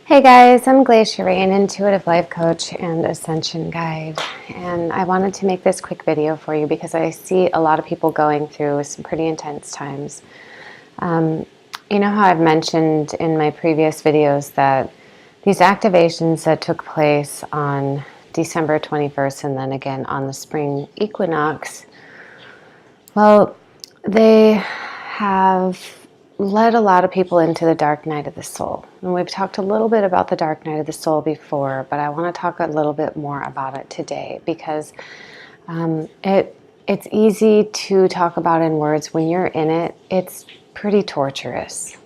Hey guys, I'm Glacier Rain, intuitive life coach and Ascension guide, and I wanted to make this quick video for you because I see a lot of people going through some pretty intense times. You know how I've mentioned in my previous videos that these activations that took place on December 21st and then again on the spring equinox, well, they have led a lot of people into the dark night of the soul. And we've talked a little bit about the dark night of the soul before, but I want to talk a little bit more about it today because it's easy to talk about in words. When you're in it, it's pretty torturous.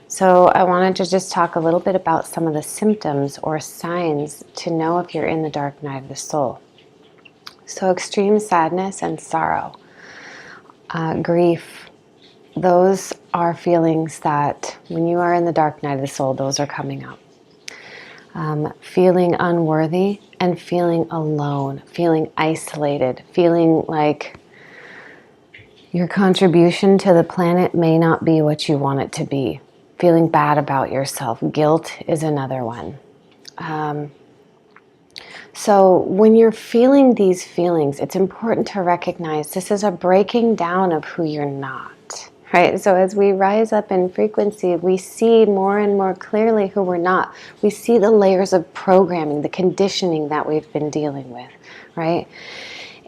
So I wanted to just talk a little bit about some of the symptoms or signs to know if you're in the dark night of the soul. So extreme sadness and sorrow, grief, those are feelings that when you are in the dark night of the soul, those are coming up. Feeling unworthy and feeling alone, feeling isolated, feeling like your contribution to the planet may not be what you want it to be. Feeling bad about yourself. Guilt is another one. So when you're feeling these feelings, it's important to recognize this is a breaking down of who you're not. Right? So as we rise up in frequency, we see more and more clearly who we're not. We see the layers of programming, the conditioning that we've been dealing with, right?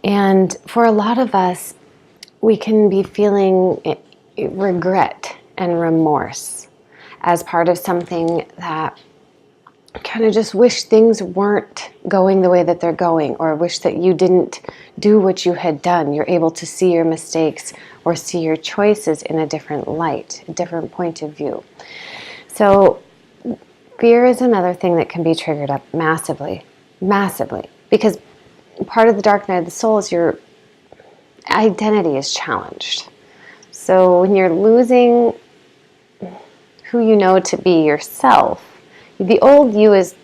And for a lot of us, we can be feeling regret and remorse as part of something that kind of just wish things weren't going the way that they're going, or wish that you didn't do what you had done. You're able to see your mistakes or see your choices in a different light, a different point of view. So fear is another thing that can be triggered up massively, because part of the dark night of the soul is your identity is challenged. So when you're losing who you know to be yourself, the old you is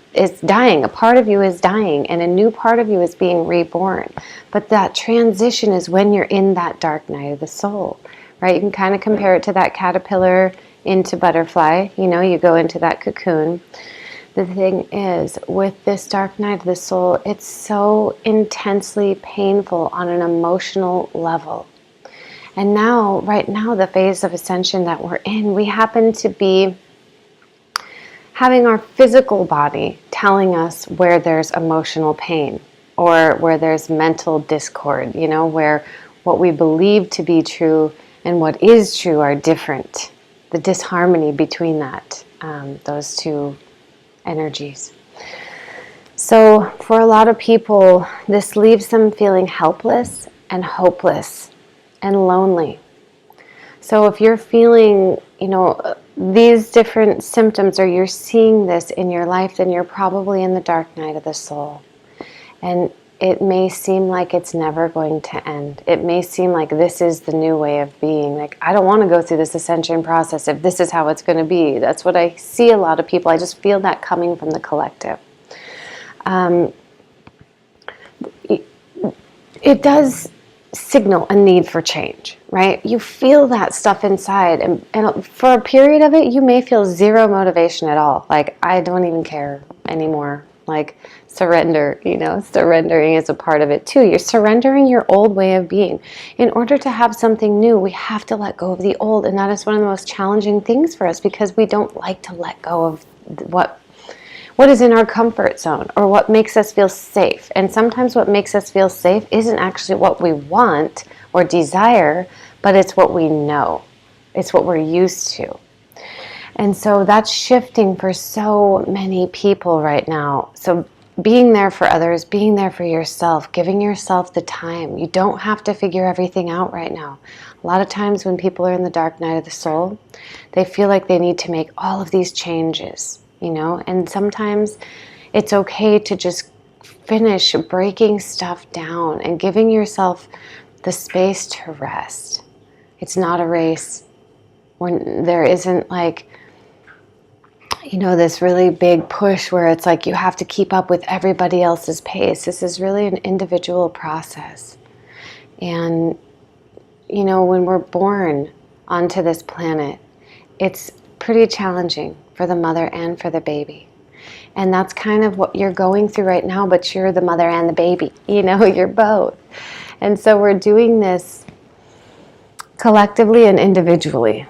dying. A part of you is dying, and a new part of you is being reborn. But that transition is when you're in that dark night of the soul, right? You can kind of compare it to that caterpillar into butterfly. You know, you go into that cocoon. The thing is, with this dark night of the soul, it's so intensely painful on an emotional level. And now, right now, the phase of ascension that we're in, we happen to be having our physical body telling us where there's emotional pain or where there's mental discord, you know, where what we believe to be true and what is true are different. The disharmony between that, those two energies. So for a lot of people, this leaves them feeling helpless and hopeless and lonely. So if you're feeling, you know, these different symptoms, or you're seeing this in your life, then you're probably in the dark night of the soul. And it may seem like it's never going to end. It may seem like this is the new way of being. Like, I don't want to go through this ascension process if this is how it's going to be. That's what I see a lot of people. I just feel that coming from the collective. It does signal a need for change, right? You feel that stuff inside, and for a period of it, you may feel zero motivation at all. Like, I don't even care anymore. Like, surrender, you know, surrendering is a part of it too. You're surrendering your old way of being. In order to have something new, we have to let go of the old, and that is one of the most challenging things for us because we don't like to let go of what is in our comfort zone or what makes us feel safe. And sometimes what makes us feel safe isn't actually what we want or desire, but it's what we know. It's what we're used to. And so that's shifting for so many people right now. So being there for others, being there for yourself, giving yourself the time. You don't have to figure everything out right now. A lot of times when people are in the dark night of the soul, they feel like they need to make all of these changes. You know, and sometimes it's okay to just finish breaking stuff down and giving yourself the space to rest. It's not a race. When there isn't like, you know, this really big push where it's like you have to keep up with everybody else's pace. This is really an individual process. And, you know, when we're born onto this planet, it's pretty challenging for the mother and for the baby. And that's kind of what you're going through right now, but you're the mother and the baby. You're both. And so we're doing this collectively and individually.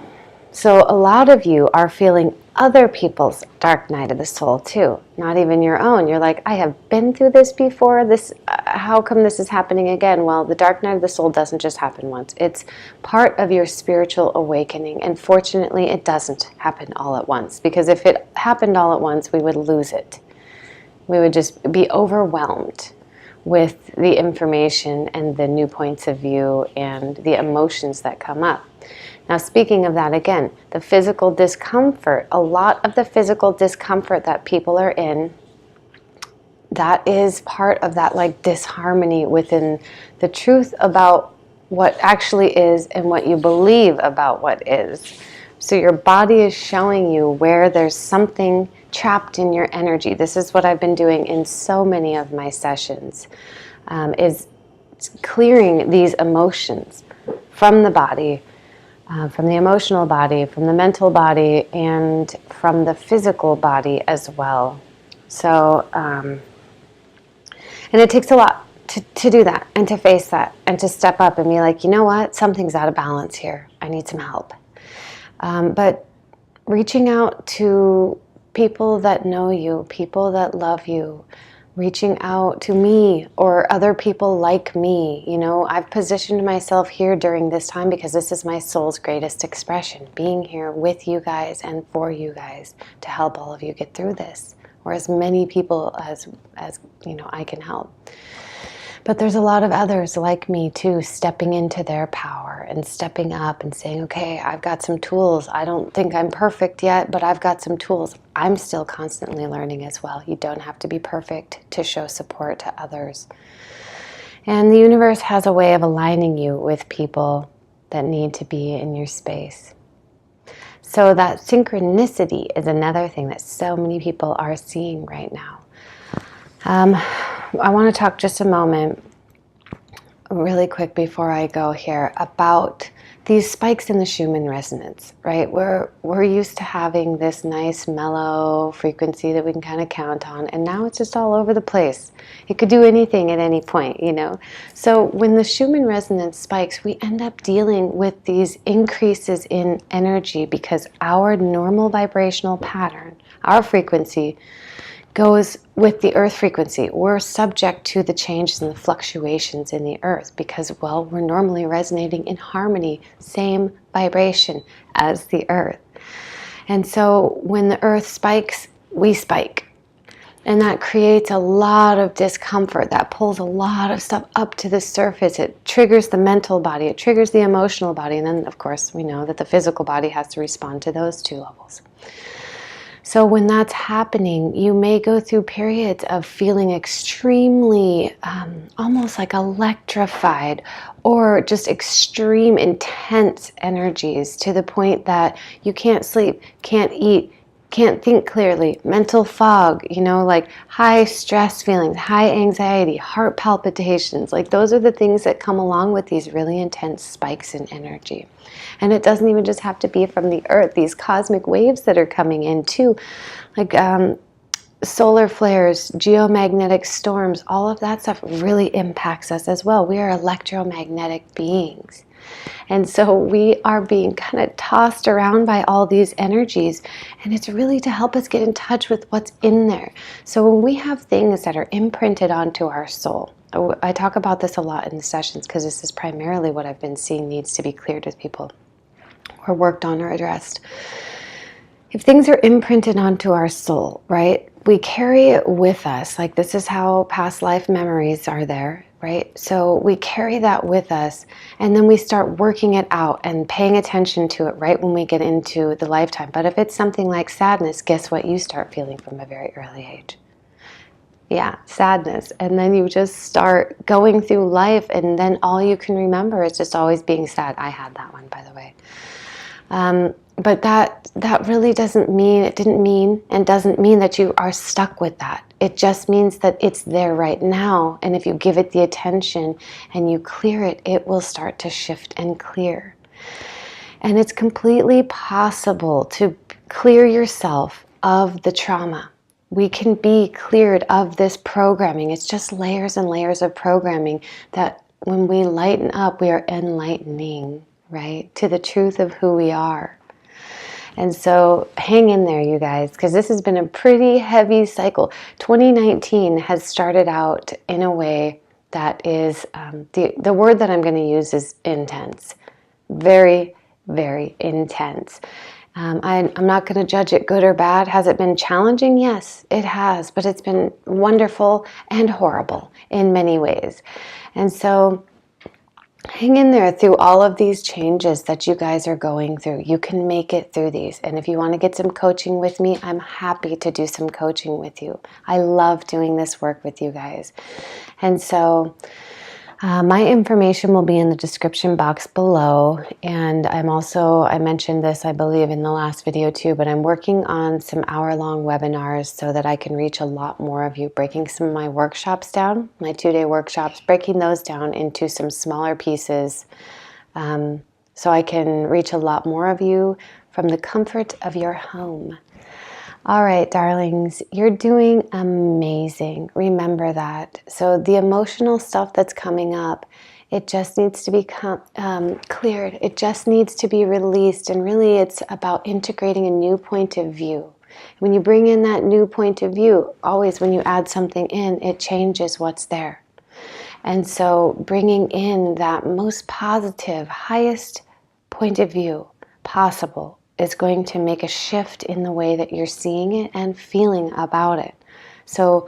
So a lot of you are feeling other people's dark night of the soul too, not even your own. You're like, I have been through this before. How come this is happening again? Well, the dark night of the soul doesn't just happen once. It's part of your spiritual awakening. And fortunately, it doesn't happen all at once, because if it happened all at once, we would lose it. We would just be overwhelmed with the information and the new points of view and the emotions that come up. Now, speaking of that again, the physical discomfort, a lot of the physical discomfort that people are in, that is part of that disharmony within the truth about what actually is and what you believe about what is. So your body is showing you where there's something trapped in your energy. This is what I've been doing in so many of my sessions, is clearing these emotions from the body, from the emotional body, from the mental body, and from the physical body as well. So, and it takes a lot to do that, and to face that, and to step up and be like, you know what, something's out of balance here. I need some help. But reaching out to people that know you, people that love you, reaching out to me or other people like me. I've positioned myself here during this time because this is my soul's greatest expression, being here with you guys and for you guys to help all of you get through this, or as many people as I can help. But there's a lot of others like me too, stepping into their power and stepping up and saying, okay, I've got some tools. I don't think I'm perfect yet, but I've got some tools. I'm still constantly learning as well. You don't have to be perfect to show support to others. And the universe has a way of aligning you with people that need to be in your space. So that synchronicity is another thing that so many people are seeing right now. I want to talk just a moment, really quick before I go here, about these spikes in the Schumann resonance, right? We're used to having this nice mellow frequency that we can kind of count on, and now it's just all over the place. It could do anything at any point, So when the Schumann resonance spikes, we end up dealing with these increases in energy because our normal vibrational pattern, our frequency, goes with the earth frequency. We're subject to the changes and the fluctuations in the earth because, we're normally resonating in harmony, same vibration as the earth. And so when the earth spikes, we spike. And that creates a lot of discomfort. That pulls a lot of stuff up to the surface. It triggers the mental body. It triggers the emotional body. And then, of course, we know that the physical body has to respond to those two levels. So when that's happening, you may go through periods of feeling extremely, almost like electrified, or just extreme intense energies to the point that you can't sleep, can't eat, can't think clearly, mental fog, like high stress feelings, high anxiety, heart palpitations. Like those are the things that come along with these really intense spikes in energy. And it doesn't even just have to be from the earth. These cosmic waves that are coming in too, like solar flares, geomagnetic storms, all of that stuff really impacts us as well. We are electromagnetic beings. And so we are being kind of tossed around by all these energies, and it's really to help us get in touch with what's in there. So when we have things that are imprinted onto our soul, I talk about this a lot in the sessions because this is primarily what I've been seeing needs to be cleared with people or worked on or addressed. If things are imprinted onto our soul, right, we carry it with us. Like this is how past life memories are there, right? So we carry that with us, and then we start working it out and paying attention to it right when we get into the lifetime. But if it's something like sadness, guess what you start feeling from a very early age? Yeah, sadness. And then you just start going through life, and then all you can remember is just always being sad. I had that one, by the way. But that really doesn't mean that you are stuck with that. It just means that it's there right now. And if you give it the attention and you clear it, it will start to shift and clear. And it's completely possible to clear yourself of the trauma. We can be cleared of this programming. It's just layers and layers of programming that when we lighten up, we are enlightening, right, to the truth of who we are. And so hang in there, you guys, because this has been a pretty heavy cycle. 2019 has started out in a way that is, the word that I'm going to use is intense. Very, very intense. I'm not going to judge it good or bad. Has it been challenging? Yes, it has. But it's been wonderful and horrible in many ways. And so hang in there through all of these changes that you guys are going through. You can make it through these. And if you want to get some coaching with me, I'm happy to do some coaching with you. I love doing this work with you guys. And so my information will be in the description box below. And I mentioned this, I believe, in the last video too, but I'm working on some hour-long webinars so that I can reach a lot more of you, breaking some of my workshops down, my 2-day workshops, breaking those down into some smaller pieces so I can reach a lot more of you from the comfort of your home. All right, darlings, you're doing amazing. Remember that. So the emotional stuff that's coming up, it just needs to be cleared. It just needs to be released. And really, it's about integrating a new point of view. When you bring in that new point of view, always when you add something in, it changes what's there. And so bringing in that most positive, highest point of view possible is going to make a shift in the way that you're seeing it and feeling about it. So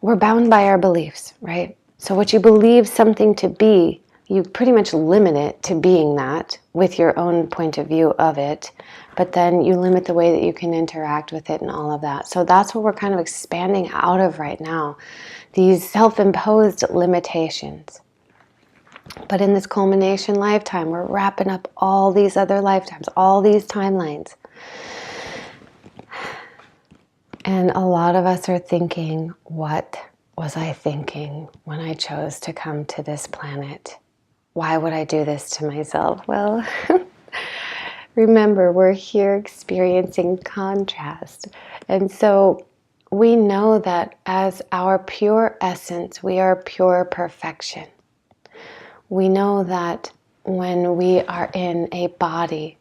we're bound by our beliefs, right? So what you believe something to be, you pretty much limit it to being that with your own point of view of it, but then you limit the way that you can interact with it and all of that. So that's what we're kind of expanding out of right now, these self-imposed limitations. But in this culmination lifetime, we're wrapping up all these other lifetimes, all these timelines. And a lot of us are thinking, what was I thinking when I chose to come to this planet? Why would I do this to myself? Well, remember, we're here experiencing contrast. And so we know that as our pure essence, we are pure perfection. We know that when we are in a body,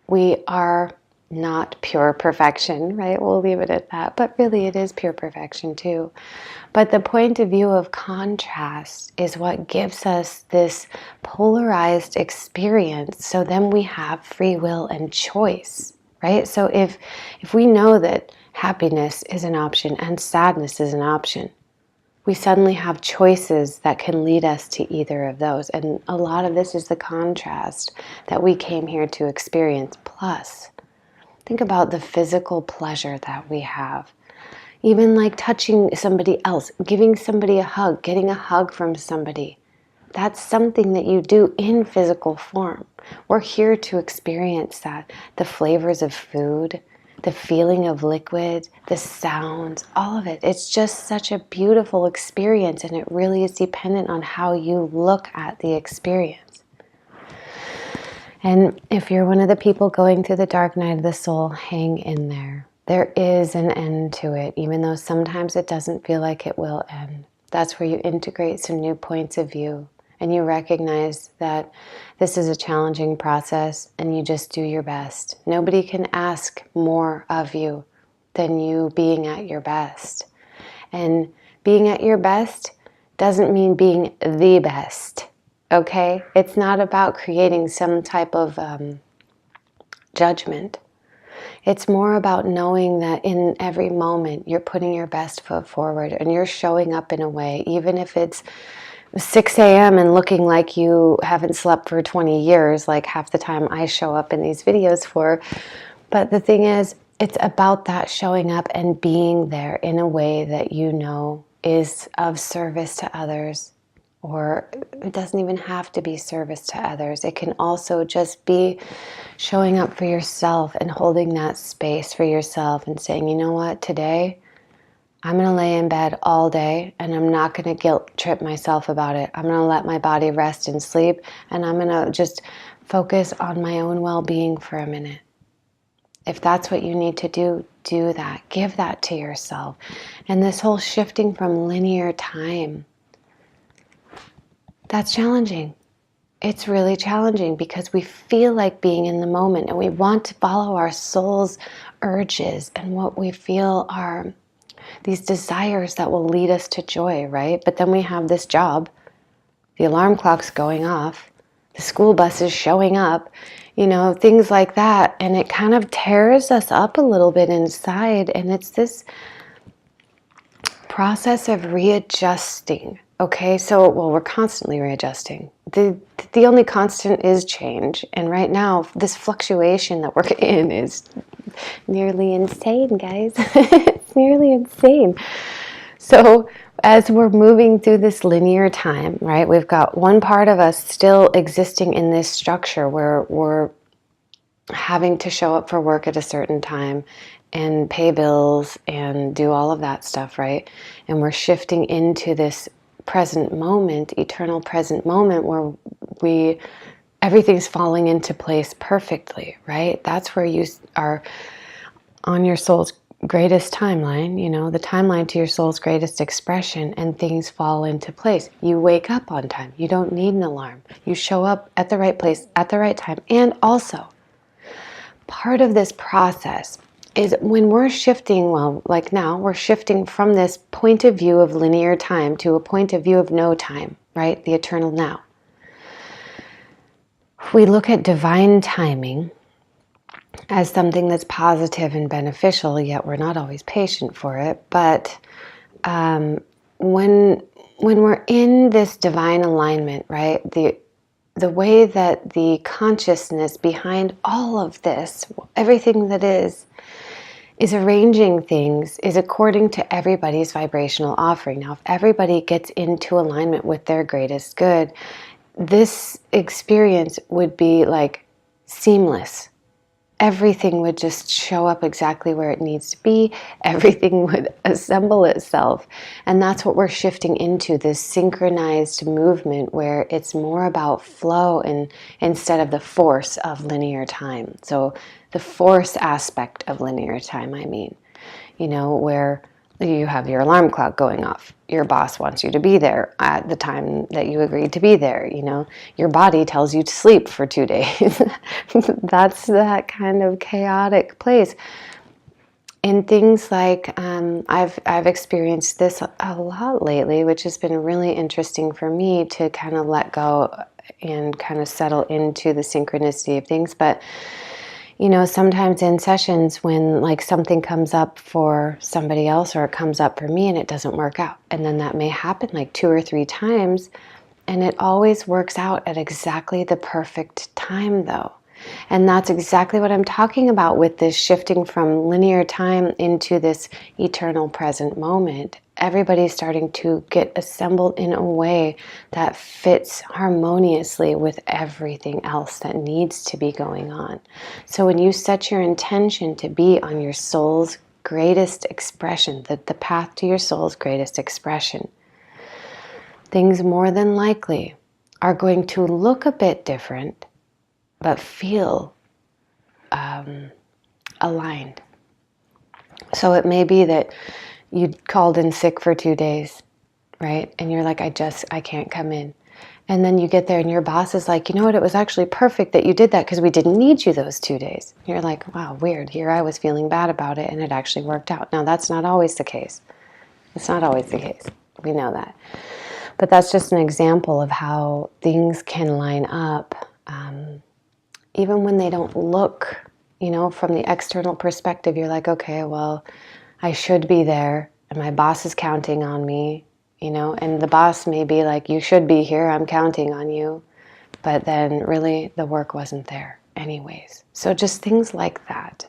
we are not pure perfection, right? We'll leave it at that. But really, it is pure perfection too. But the point of view of contrast is what gives us this polarized experience. So then we have free will and choice, right? So if we know that happiness is an option and sadness is an option, we suddenly have choices that can lead us to either of those. And a lot of this is the contrast that we came here to experience. Plus, think about the physical pleasure that we have. Even like touching somebody else, giving somebody a hug, getting a hug from somebody. That's something that you do in physical form. We're here to experience that. The flavors of food, the feeling of liquid, the sounds, all of it. It's just such a beautiful experience, and it really is dependent on how you look at the experience. And if you're one of the people going through the dark night of the soul, hang in there. There is an end to it, even though sometimes it doesn't feel like it will end. That's where you integrate some new points of view, and you recognize that this is a challenging process and you just do your best. Nobody can ask more of you than you being at your best. And being at your best doesn't mean being the best, okay? It's not about creating some type of judgment. It's more about knowing that in every moment you're putting your best foot forward and you're showing up in a way, even if it's 6 a.m. and looking like you haven't slept for 20 years, like half the time I show up in these videos for. But the thing is, it's about that showing up and being there in a way that you know is of service to others. Or it doesn't even have to be service to others. It can also just be showing up for yourself and holding that space for yourself and saying, you know what, today I'm going to lay in bed all day and I'm not going to guilt trip myself about it. I'm going to let my body rest and sleep, and I'm going to just focus on my own well-being for a minute. If that's what you need to do, do that. Give that to yourself. And this whole shifting from linear time, that's challenging. It's really challenging because we feel like being in the moment and we want to follow our soul's urges and what we feel are these desires that will lead us to joy, right? But then we have this job, the alarm clock's going off, the school bus is showing up, things like that. And it kind of tears us up a little bit inside. And it's this process of readjusting. Okay, so, we're constantly readjusting. The only constant is change. And right now, this fluctuation that we're in is nearly insane, guys. It's nearly insane. So as we're moving through this linear time, right, we've got one part of us still existing in this structure where we're having to show up for work at a certain time and pay bills and do all of that stuff, right? And we're shifting into this present moment, eternal present moment where everything's falling into place perfectly, right? That's where you are on your soul's greatest timeline, the timeline to your soul's greatest expression, and things fall into place. You wake up on time. You don't need an alarm. You show up at the right place at the right time. And also, part of this process is when we're shifting, like now, we're shifting from this point of view of linear time to a point of view of no time, right? The eternal now. We look at divine timing as something that's positive and beneficial, yet we're not always patient for it. But when we're in this divine alignment, right, the way that the consciousness behind all of this, everything that is arranging things, is according to everybody's vibrational offering. Now, if everybody gets into alignment with their greatest good, this experience would be like seamless. Everything would just show up exactly where it needs to be. Everything would assemble itself. And that's what we're shifting into, this synchronized movement where it's more about flow and instead of the force of linear time. So the force aspect of linear time, where you have your alarm clock going off. Your boss wants you to be there at the time that you agreed to be there. Your body tells you to sleep for 2 days. That's that kind of chaotic place. And things like, I've experienced this a lot lately, which has been really interesting for me to kind of let go and kind of settle into the synchronicity of things. But sometimes in sessions when like something comes up for somebody else or it comes up for me and it doesn't work out. And then that may happen like 2 or 3 times. And it always works out at exactly the perfect time though. And that's exactly what I'm talking about with this shifting from linear time into this eternal present moment. Everybody's starting to get assembled in a way that fits harmoniously with everything else that needs to be going on. So when you set your intention to be on your soul's greatest expression, the path to your soul's greatest expression, things more than likely are going to look a bit different, but feel aligned. So it may be that you called in sick for 2 days, right? And you're like, I can't come in. And then you get there and your boss is like, you know what, it was actually perfect that you did that because we didn't need you those 2 days. And you're like, wow, weird. Here I was feeling bad about it and it actually worked out. Now that's not always the case. It's not always the case. We know that. But that's just an example of how things can line up even when they don't look, from the external perspective. You're like, okay, well, I should be there and my boss is counting on me, and the boss may be like, you should be here, I'm counting on you. But then really the work wasn't there anyways. So just things like that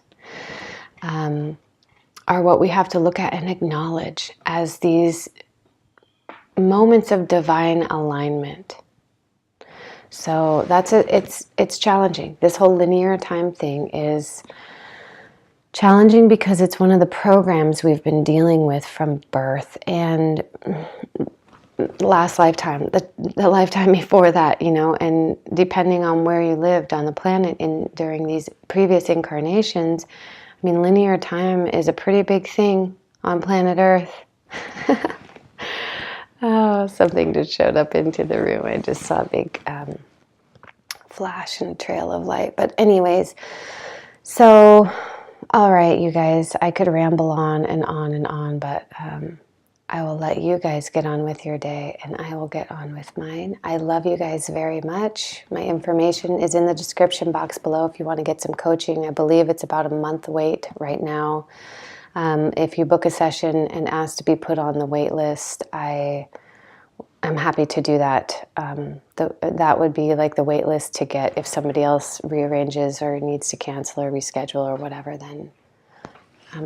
are what we have to look at and acknowledge as these moments of divine alignment. So that's it's challenging. This whole linear time thing is challenging because it's one of the programs we've been dealing with from birth. And last lifetime, the lifetime before that, and depending on where you lived on the planet during these previous incarnations, I mean, linear time is a pretty big thing on planet Earth. Oh, something just showed up into the room. I just saw a big flash and trail of light. But anyways, so, all right, you guys, I could ramble on and on and on, but I will let you guys get on with your day and I will get on with mine. I love you guys very much. My information is in the description box below if you want to get some coaching. I believe it's about a month wait right now. If you book a session and ask to be put on the wait list, I'm happy to do that. That would be like the wait list to get if somebody else rearranges or needs to cancel or reschedule or whatever, then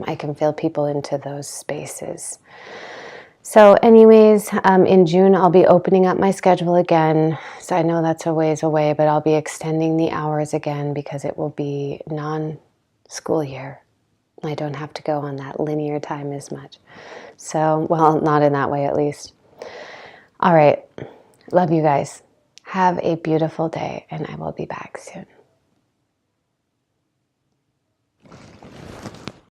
I can fill people into those spaces. So anyways, in June, I'll be opening up my schedule again. So I know that's a ways away, but I'll be extending the hours again because it will be non-school year. I don't have to go on that linear time as much. So, well, not in that way at least. All right. Love you guys. Have a beautiful day, and I will be back soon.